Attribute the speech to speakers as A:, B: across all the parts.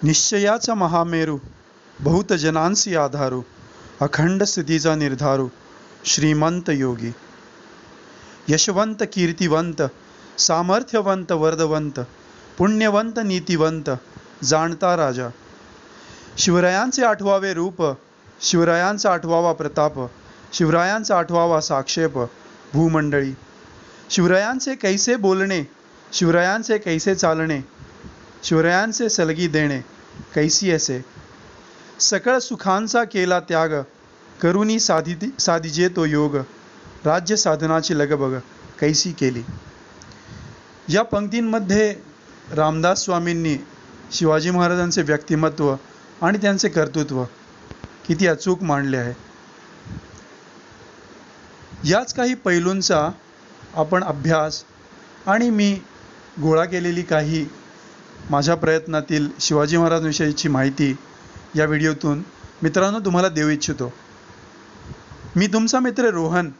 A: निश्चयाचा महामेरू, बहुत जनांसी आधारू, अखंड स्थितीचा निर्धारू, श्रीमंत योगी. यशवंत कीर्तिवंत, सामर्थ्यवंत वर्धवंत, पुण्यवंत नीतिवंत, जाणता राजा. शिवरायांचे आठवावे रूप, शिवरायांचा आठवावा प्रताप, शिवरायांचा आठवावा साक्षेप भूमंडळी. शिवरायांचे कैसे बोलणे, शिवरायांचे कैसे चालणे, शिवरायांचे सलगी देणे कैसी असे. सकळ सुखांचा केला त्याग, करुणी साधिजे तो योग, राज्य साधनाची लगबग कैसी केली. या पंक्तींमध्ये रामदास स्वामींनी शिवाजी महाराजांचे व्यक्तिमत्व आणि त्यांचे कर्तृत्व किती अचूक मांडले आहे. याच काही पैलूंचा आपण अभ्यास आणि मी गोळा केलेली काही माझ्या प्रयत्नातील शिवाजी महाराजांविषयीची माहिती या व्हिडिओतून मित्रांनो तुम्हाला देऊ इच्छितो. मी तुमचा मित्र रोहन.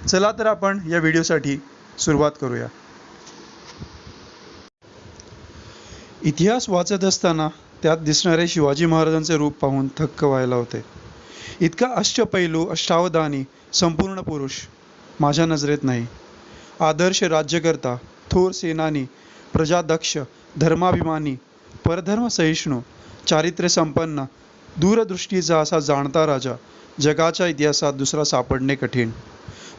A: चला तर आपण या व्हिडिओसाठी सुरुवात करूया. इतिहास वाचत असताना त्यात दिसणारे शिवाजी महाराजांचे रूप पाहून थक्क व्हायला होते. इतका अष्टपैलू, अष्टावधानी, संपूर्ण पुरुष माझ्या नजरेत नाही. आदर्श राज्यकर्ता, थोर सेनानी, प्रजादक्ष, धर्माभिमानी, परधर्म सहिष्णू, चारित्र्य संपन्न, दूरदृष्टीचा असा जाणता राजा जगाच्या इतिहासात दुसरा सापडणे कठीण.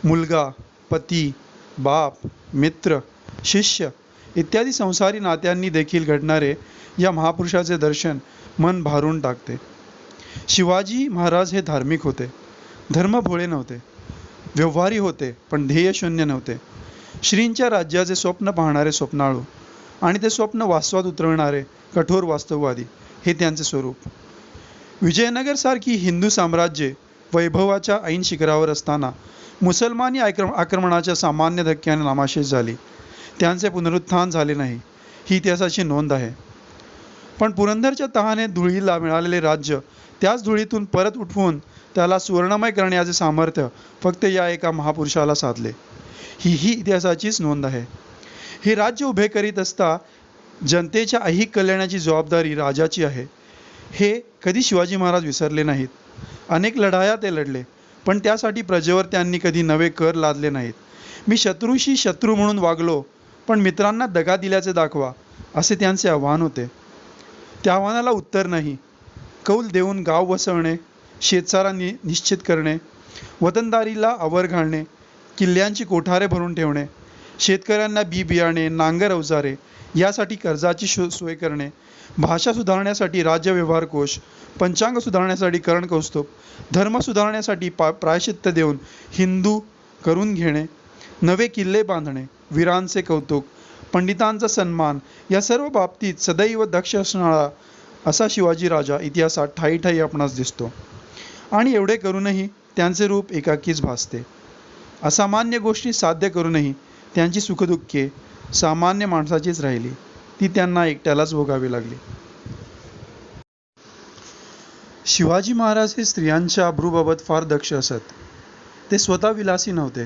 A: मुलगा, पती, बाप, मित्र, शिष्य इत्यादी संसारी नात्यांनी देखील घडणारे या महापुरुषाचे दर्शन मन भारून टाकते. शिवाजी महाराज हे धार्मिक होते, धर्मभोळे नव्हते, व्यवहारी होते पण ध्येयशून्य नव्हते. श्रींच्या राज्याचे स्वप्न पाहणारे स्वप्नाळू आणि ते स्वप्न वास्तवात उतरवणारे कठोर वास्तववादी हे त्यांचे स्वरूप. विजयनगरसारखी हिंदू साम्राज्ये वैभवाच्या ऐन शिखरावर असताना मुसलमानी आक्रमणाच्या सामान्य धक्क्याने नामाशेष झाली. त्यांचे पुनरुत्थान झाले नाही ही इतिहासाची नोंद आहे. पण पुरंदरच्या तहाने धुळीला मिळालेले राज्य त्याच धुळीतून परत उठवून त्याला सुवर्णमय करण्याचे सामर्थ्य फक्त या एका महापुरुषाला साधले ही इतिहासाचीच नोंद आहे. हे राज्य उभे करीत असता जनतेच्या ऐहिक कल्याणाची जबाबदारी राजाची आहे हे कधी शिवाजी महाराज विसरले नाहीत. अनेक लढाया ते लढले पण त्यासाठी प्रजेवर त्यांनी कधी नवे कर लादले नाहीत. मी शत्रूशी शत्रू म्हणून वागलो पण मित्रांना दगा दिल्याचे दाखवा असे त्यांचे आव्हान होते. त्या आव्हानाला उत्तर नाही. कौल देऊन गाव वसवणे, शेतसारा निश्चित करणे, वतनदारीला आवर घालणे, किल्ल्यांची कोठारे भरून ठेवणे, शेतकऱ्यांना बी बियाणे, नांगर अवजारे यासाठी कर्जाची सोय करणे, भाषा सुधारण्यासाठी राज्य व्यवहार कोश, पंचांग सुधारण्यासाठी करणकौस्तुभ, धर्म सुधारण्यासाठी प्रायश्चित्त देऊन हिंदू करून घेणे, नवे किल्ले बांधणे, वीरांचे कौतुक, पंडितांचा सन्मान या सर्व बाबतीत सदैव दक्ष असणारा असा शिवाजी राजा इतिहासात ठायी ठायी आपणास दिसतो. आणि एवढे करूनही त्यांचे रूप एकाकीच भासते. असामान्य गोष्टी साध्य करूनही त्यांची सुखदुःखे सामान्य माणसाचीच राहिली, ती त्यांना एकट्यालाच भोगावी लागली. शिवाजी महाराज हे स्त्रियांच्या अब्रूबाबत फार दक्ष असत. ते स्वतः विलासी नव्हते,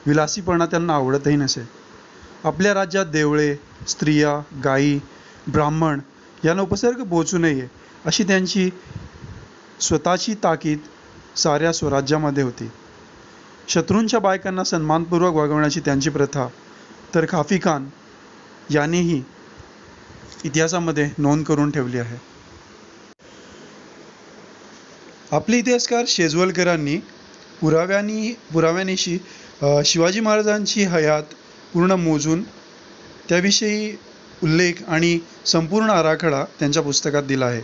A: विलासीपणा त्यांना आवडतही नसे. आपल्या राज्यात देवळे, स्त्रिया, गायी, ब्राह्मण यांना उपसर्ग पोचू नये अशी त्यांची स्वतःची ताकीद साऱ्या स्वराज्यामध्ये होती. शत्रूंच्या बायकांना सन्मानपूर्वक वागवण्याची त्यांची प्रथा तर काफी खान यांनीही इतिहासामध्ये नोंद करून ठेवली आहे. आपले इतिहासकार शेजवलकरांनी पुराव्यानिशी शिवाजी महाराजांची हयात पूर्ण मोजून त्याविषयी उल्लेख आणि संपूर्ण आराखडा त्यांच्या पुस्तकात दिला आहे.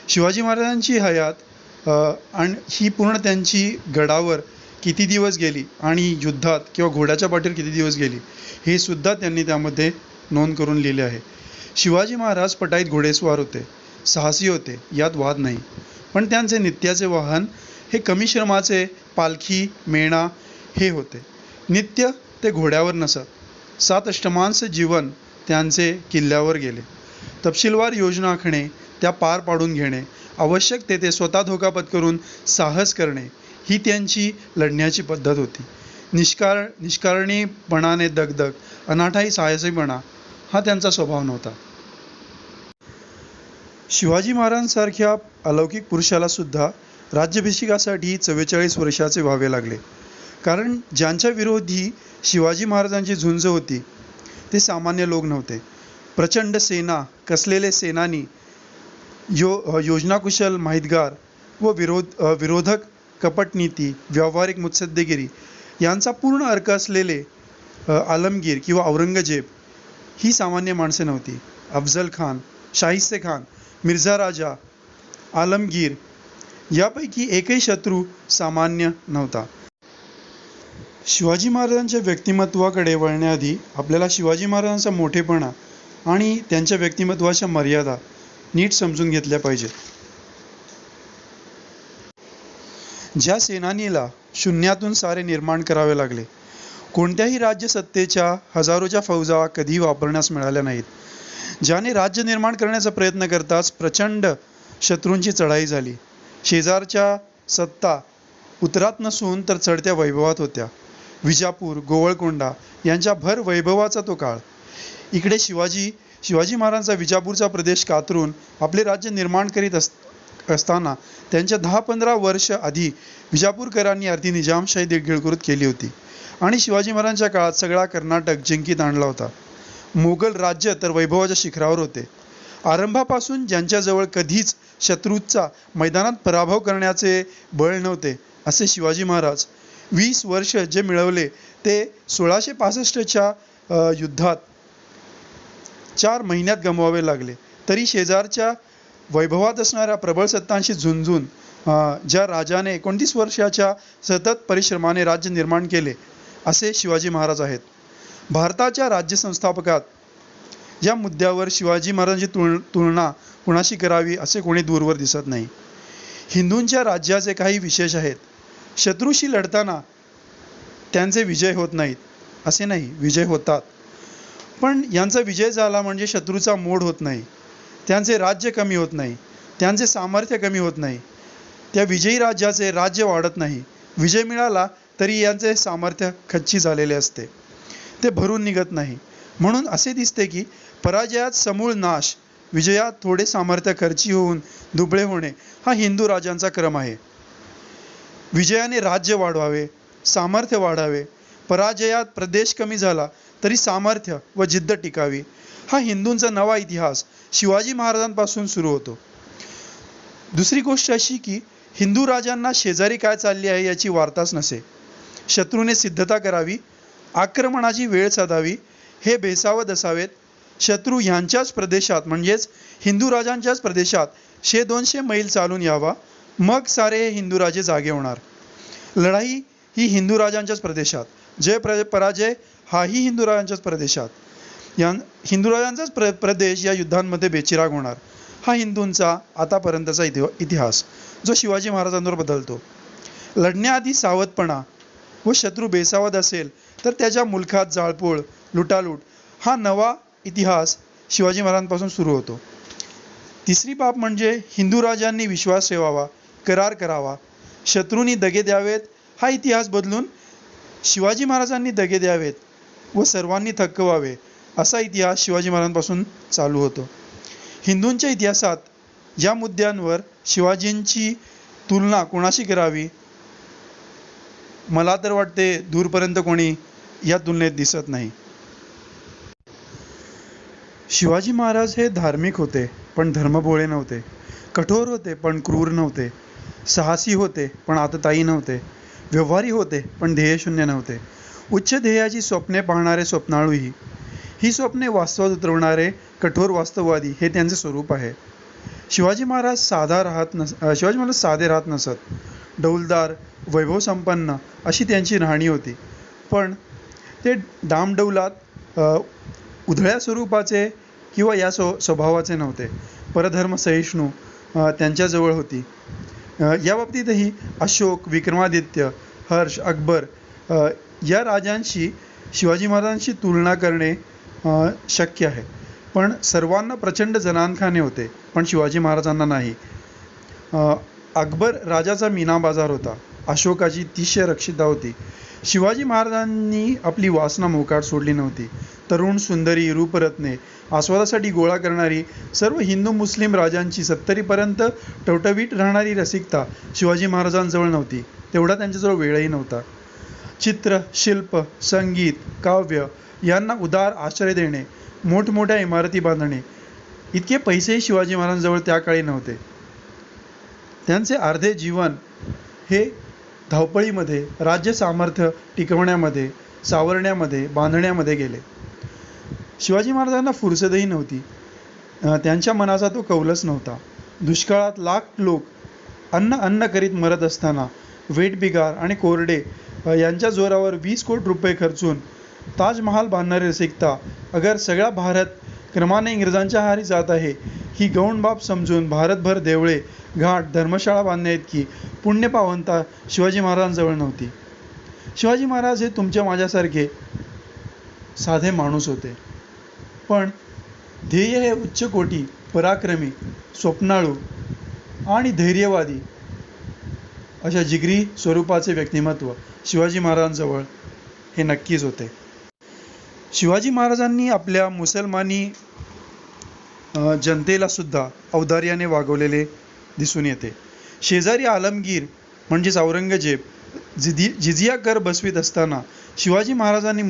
A: शिवाजी महाराजांची हयात आणि ही पूर्ण त्यांची गडावर किती दिवस गेली आणि युद्धात किंवा घोड्याच्या पाठीवर किती दिवस गेली हे सुद्धा त्यांनी त्यामध्ये नोंद करून लिहिले आहे. शिवाजी महाराज पटाईत घोडेस्वार होते, साहसी होते, यात वाद नाही. पण त्यांचे नित्याचे वाहन हे कमी श्रमाचे पालखी, मेणा हे होते. नित्य ते घोड्यावर नसत. 7 अष्टमांश जीवन त्यांचे किल्ल्यावर गेले. तपशीलवार योजना आखणे, त्या पार पाडून घेणे, आवश्यक ते स्वतः धोका पत्करून साहस करणे ही त्यांची लढण्याची पद्धत होती. निष्कारणीपणाने दगदग, अनाठाई साहसीपणा हा त्यांचा स्वभाव नव्हता. शिवाजी महाराजांसारख्या अलौकिक पुरुषाला सुद्धा राज्याभिषेकासाठी 44 वर्षाचे व्हावे लागले. कारण ज्यांच्या विरोधी शिवाजी महाराजांची झुंज होती ते सामान्य लोक नव्हते. प्रचंड सेना, कसलेले सेनानी, योजनाकुशल माहितगार व विरोधक कपटनीती, व्यावहारिक मुत्सद्देगिरी यांचा पूर्ण अर्क असलेले आलमगीर किंवा औरंगजेब ही सामान्य माणसे नव्हती. अफजल खान, शाहिस्ते खान, मिर्झा राजा, आलमगीर यापैकी एकही शत्रू सामान्य नव्हता. शिवाजी महाराजांच्या व्यक्तिमत्वाकडे वळण्याआधी आपल्याला शिवाजी महाराजांचा मोठेपणा आणि त्यांच्या व्यक्तिमत्वाच्या मर्यादा नीट समजून घेतल्या पाहिजेत. ज्या सेनानीला शून्यातून सारे निर्माण करावे लागले, कोणत्याही राज्यसत्तेच्या हजारोच्या फौजा कधीही वापरण्यास मिळाल्या नाहीत, ज्याने राज्य निर्माण करण्याचा प्रयत्न करताच प्रचंड शत्रूंची चढाई झाली. शेजारच्या सत्ता उतरात नसून तर चढत्या वैभवात होत्या. विजापूर, गोवळकोंडा यांच्या भर वैभवाचा तो काळ. इकडे शिवाजी महाराजांचा विजापूरचा प्रदेश कातरून आपले राज्य निर्माण करीत असताना त्यांच्या 10-15 वर्ष आधी विजापूरकरांनी अर्धी निजामशाही गिळंकृत केली होती आणि शिवाजी महाराजांच्या काळात सगळा कर्नाटक जिंकीत आणला होता. मोगल राज्य तर वैभवाच्या शिखरावर होते. आरंभापासून ज्यांच्याजवळ कधीच शत्रूचा मैदानात पराभव करण्याचे बळ नव्हते असे शिवाजी महाराज 20 वर्ष जे मिळवले ते 1665च्या युद्धात 4 महिन्यात गमवावे लागले. तरी शेजारच्या वैभवात असणाऱ्या प्रबळ सत्तांशी झुंजून ज्या राजाने 29 वर्षाच्या सतत परिश्रमाने राज्य निर्माण केले असे शिवाजी महाराज आहेत. भारताच्या राज्यसंस्थापकात या मुद्द्यावर शिवाजी महाराजांची तुलना कुणाशी करावी असे कोणी दूरवर दिसत नाही. हिंदूंच्या राज्याचे काही विशेष आहेत. शत्रूशी लढताना त्यांचे विजय होत नाहीत असे नाही, विजय होतात. पण यांचा विजय झाला म्हणजे शत्रूचा मोड होत नाही, त्यांचे राज्य कमी होत नाही, त्यांचे सामर्थ्य कमी होत नाही, त्या विजयी राज्याचे राज्य वाढत नाही. विजय मिळाला तरी यांचे सामर्थ्य खच्ची झालेले असते, ते भरून निघत नाही. म्हणून असे दिसते की पराजयात समूळ नाश, विजयात थोडे सामर्थ्य खर्ची होऊन दुबळे होणे हा हिंदू राजांचा क्रम आहे. विजयाने राज्य वाढवावे, सामर्थ्य वाढावे. पराजयात प्रदेश कमी झाला तरी सामर्थ्य व जिद्द टिकावी. हा हिंदूंचा नवा इतिहास शिवाजी महाराजांपासून सुरू होतो. दुसरी गोष्ट अशी की हिंदू राजांना शेजारी काय चालले आहे याची वार्ताच नसे. शत्रूने सिद्धता करावी, आक्रमणाची वेळ साधावी, हे बेसावध असावेत. शत्रू ह्यांच्याच प्रदेशात म्हणजेच हिंदू राजांच्याच प्रदेशात 100-200 मैल चालून यावा, मग सारे हे हिंदू राजे जागे होणार. लढाई ही हिंदू राजांच्याच प्रदेशात, जय पराजय हाही हिंदू राजांच्याच प्रदेशात. हिंदू राजांचाच प्रदेश या युद्धांमध्ये बेचिराग होणार. हा हिंदूंचा आतापर्यंतचा इतिहास जो शिवाजी महाराजांवर बदलतो. लढण्याआधी सावधपणा व शत्रू बेसावध असेल तर त्याच्या मुलखात जाळपोळ, लुटालूट हा नवा इतिहास शिवाजी महाराजांपासून सुरू होतो. तिसरी बाब म्हणजे हिंदू राजांनी विश्वास ठेवावा, करार करावा, शत्रूंनी दगे द्यावेत. हा इतिहास बदलून शिवाजी महाराजांनी दगे द्यावेत व सर्वांनी थक्क व्हावे असा इतिहास शिवाजी महाराजांपासून चालू होतो. हिंदूंच्या इतिहासात या मुद्द्यांवर शिवाजींची तुलना कोणाशी करावी मला तर वाटते दूरपर्यंत कोणी या तुलनेत दिसत नाही. शिवाजी महाराज हे धार्मिक होते पण धर्मभोळे नव्हते. कठोर होते पण क्रूर नव्हते. साहसी होते पण आततायी नव्हते. व्यवहारी होते पण ध्येयशून्य नव्हते. उच्च ध्येयाची स्वप्ने पाहणारे स्वप्नाळूही. ही स्वप्ने वास्तवात उतरवणारे कठोर वास्तववादी हे त्यांचे स्वरूप आहे. शिवाजी महाराज साधे राहत नसत. डौलदार, वैभव संपन्न अशी त्यांची राहणी होती. पण ते डामडौलात उधळ्या स्वरूपाचे किंवा या स्वभावाचे नव्हते. परधर्म सहिष्णू त्यांच्याजवळ होती. या बाबतीतही अशोक, विक्रमादित्य, हर्ष, अकबर या राजांशी शिवाजी महाराजांशी तुलना करणे शक्य आहे. पण सर्वांना प्रचंड जनानखाने होते पण शिवाजी महाराजांना नाही. अकबर राजाचा मीना बाजार होता. अशोकाची 300 रक्षिता होती. शिवाजी महाराजांनी आपली वासना मोकाट सोडली नव्हती. तरुण, सुंदरी, रूपरत्ने आस्वादासाठी गोळा करणारी सर्व हिंदू मुस्लिम राजांची 70पर्यंत टवटवीत राहणारी रसिकता शिवाजी महाराजांजवळ नव्हती. तेवढा त्यांच्याजवळ वेळही नव्हता. चित्र, शिल्प, संगीत, काव्य यांना उदार आश्रय देणे, मोठमोठ्या इमारती बांधणे इतके पैसेही शिवाजी महाराजांजवळ त्या काळी नव्हते. त्यांचे अर्धे जीवन हे धावपळीमध्ये, राज्य सामर्थ्य टिकवण्यामध्ये, सावरण्यामध्ये, बांधण्यामध्ये गेले. शिवाजी महाराजांना फुरसतही नव्हती. त्यांच्या मनाचा तो कौलच नव्हता. दुष्काळात लाख लोक अन्न करीत मरत असताना वेठबिगार आणि कोरडे यांच्या जोरावर 20 कोटी रुपये खर्चून ताजमहाल बांधणारी रसिकता अगर सगळा भारत क्रमाने इंग्रजांच्या आहारी जात आहे ही गौण बाब समजून भारतभर देवळे, घाट, धर्मशाळा बांधण्याइतकी पुण्यपावनता शिवाजी महाराजांजवळ नव्हती. शिवाजी महाराज हे तुमच्या माझ्यासारखे साधे माणूस होते, पण ध्येय हे उच्च कोटी, पराक्रमी, स्वप्नाळू आणि धैर्यवादी अशा जिगरी स्वरूपाचे व्यक्तिमत्व शिवाजी महाराजांजवळ हे नक्कीच होते. शिवाजी महाराजांनी आपल्या मुसलमानी जनतेला सुद्धा औदार्याने वागवलेले दिसून येते. शेजारी आलमगीर म्हणजेच औरंगजेब जिझिया कर बसवीत असताना शिवाजी महाराजांनी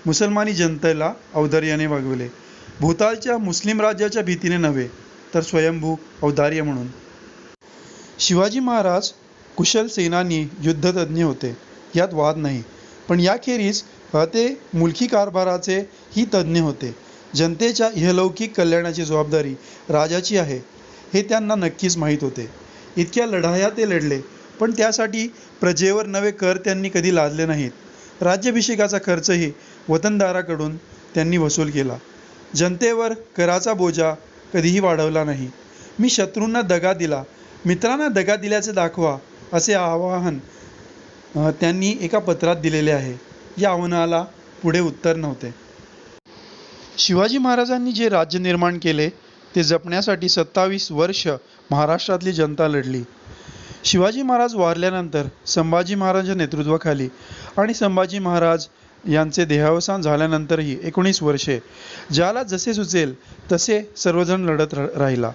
A: मुसलमानी जनतेला औदार्याने वागवले. भूतालच्या मुस्लिम राज्याच्या भीतीने नव्हे, तर स्वयंभू औदार्य म्हणून. शिवाजी महाराज कुशल सेनानी, युद्धतज्ञ होते, यात वाद नाही. पण याखेरीज ते मुलकी कारभाराचे ही तज्ज्ञ होते. जनतेच्या इहलौकिक कल्याणाची जबाबदारी राजाची आहे हे त्यांना नक्कीच माहीत होते. इतक्या लढाया ते लढले, पण त्यासाठी प्रजेवर नवे कर त्यांनी कधी लादले नाहीत. राज्याभिषेकाचा खर्चही वतनदाराकडून त्यांनी वसूल केला. जनतेवर कराचा बोजा कधीही वाढवला नाही. मी शत्रूंना दगा दिला, मित्रांना दगा दिल्याचे दाखवा, असे आवाहन त्यांनी एका पत्रात दिलेले आहे. या आव्हानाला पुढे उत्तर नव्हते. शिवाजी महाराजांनी जे राज्य निर्माण केले ते जपण्यासाठी 27 वर्ष महाराष्ट्रातली जनता लढली. शिवाजी महाराज वारल्यानंतर संभाजी महाराजांच्या नेतृत्वाखाली आणि संभाजी महाराज यांचे देहावसान झाल्यानंतरही 19 वर्षे ज्याला जसे सुचेल तसे सर्वजण लढत राहिला.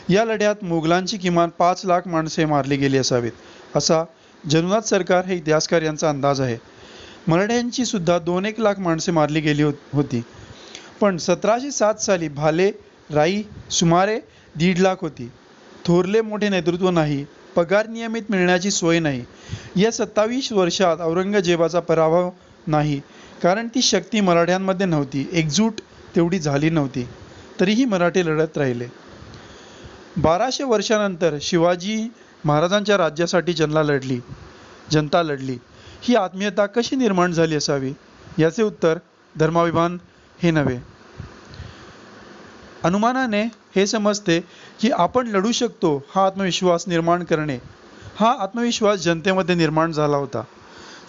A: या लढ्यात मोगलांची किमान 5 लाख माणसे मारली गेली असावीत, असा जनुनाथ सरकार हे इतिहासकार यांचा अंदाज आहे. मराठ्यांची सुद्धा 2-1 लाख माणसे मारली गेली होती. पण 1707 साली भाले राई सुमारे 1.5 लाख होती. थोरले मोठे नेतृत्व नाही, पगार नियमित मिळण्याची सोय नाही. या 27 वर्षात औरंगजेबाचा पराभव नाही, कारण ती शक्ती मराठ्यांमध्ये नव्हती, एकजूट तेवढी झाली नव्हती. तरीही मराठे लढत राहिले. 1200 वर्षानंतर शिवाजी महाराजांच्या राज्यासाठी जनता लढली. ही आत्मीयता कशी निर्माण झाली असावी, याचे उत्तर धर्माभिमान हे नव्हे. अनुमानाने हे समजते की आपण लढू शकतो हा आत्मविश्वास निर्माण करणे. हा आत्मविश्वास जनतेमध्ये निर्माण झाला होता.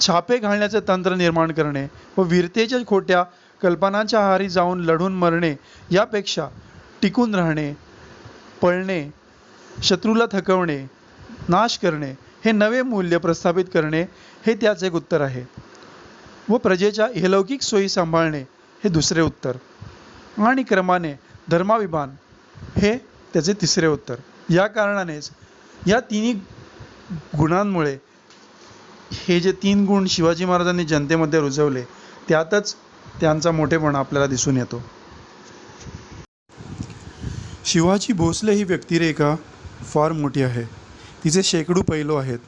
A: छापे घालण्याचे तंत्र निर्माण करणे व वीरतेच्या खोट्या कल्पनांच्या आहारी जाऊन लढून मरणे यापेक्षा टिकून राहणे, पळणे, शत्रूला थकवणे, नाश करणे हे नवे मूल्य प्रस्थापित करणे हे त्याचे एक उत्तर आहे. व प्रजेच्या इहलौकिक सोयी सांभाळणे हे दुसरे उत्तर. आणि क्रमाने धर्माभिमान हे त्याचे तिसरे उत्तर. या कारणानेच या तिन्ही गुणांमुळे हे जे 3 गुण शिवाजी महाराजांनी जनतेमध्ये रुजवले त्यातच त्यांचा मोठेपणा आपल्याला दिसून येतो. शिवाजी भोसले ही व्यक्तिरेखा फार मोठी आहे. तिचे शेकडो पैलू आहेत.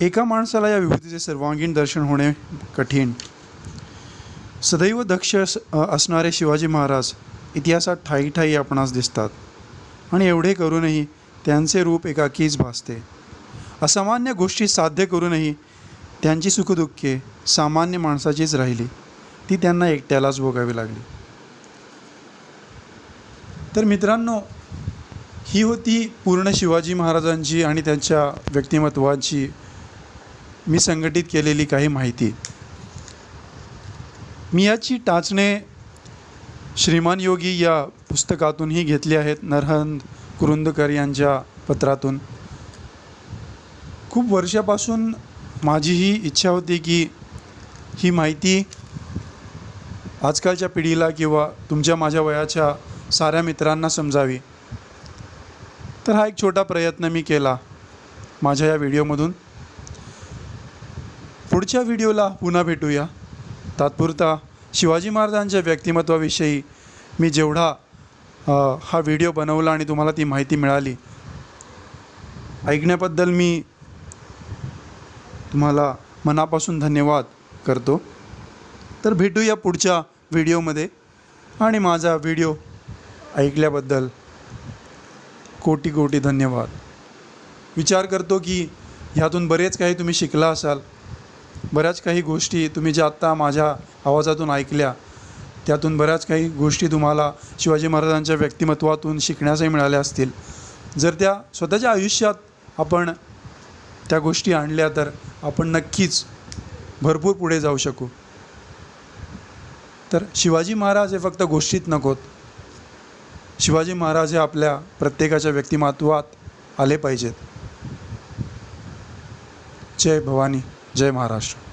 A: एका माणसाला या विभूतीचे सर्वांगीण दर्शन होणे कठीण. सदैव दक्ष असणारे शिवाजी महाराज इतिहासात ठायी ठायी आपणास दिसतात आणि एवढे करूनही त्यांचे रूप एकाकीच भासते. असामान्य गोष्टी साध्य करूनही त्यांची सुखदुःखे सामान्य माणसाचीच राहिली, ती त्यांना एकट्यालाच भोगावी लागली. तर मित्रांनो, ही होती पूर्ण शिवाजी महाराजांची आणि त्यांच्या व्यक्तिमत्वाची मी संघटित केलेली काही माहिती. मी याची टाचणे श्रीमान योगी या पुस्तकातूनही घेतली आहेत, नरहर कुरुंदकर यांच्या पत्रातून. खूप वर्षापासून माझी ही इच्छा होती की ही माहिती आजकालच्या पिढीला किंवा तुमच्या माझ्या वयाच्या साऱ्या मित्रांना समजावी, तर हा एक छोटा प्रयत्न मी केला माझ्या या व्हिडिओमधून. पुढच्या व्हिडिओला पुन्हा भेटूया. तात्पुरता शिवाजी महाराजांच्या व्यक्तिमत्वाविषयी मी जेवढा हा व्हिडिओ बनवला आणि तुम्हाला ती माहिती मिळाली, ऐकण्याबद्दल मी तुम्हाला मनापासून धन्यवाद करतो. तर भेटूया पुढच्या व्हिडिओमध्ये, आणि माझा व्हिडिओ ऐकल्याबद्दल कोटी कोटी धन्यवाद. विचार करतो की ह्यातून बरेच काही तुम्ही शिकला असाल, बऱ्याच काही गोष्टी तुम्ही ज्या आत्ता माझ्या आवाजातून ऐकल्या, त्यातून बऱ्याच काही गोष्टी तुम्हाला शिवाजी महाराजांच्या व्यक्तिमत्वातून शिकण्यासही मिळाल्या असतील. जर त्या स्वतःच्या आयुष्यात आपण त्या गोष्टी आणल्या तर आपण नक्कीच भरपूर पुढे जाऊ शकू. तर शिवाजी महाराज हे फक्त गोष्टीत नकोत, शिवाजी महाराज हे आपल्या प्रत्येकाच्या व्यक्तिमत्वात आले पाहिजेत. जय भवानी, जय महाराष्ट्र.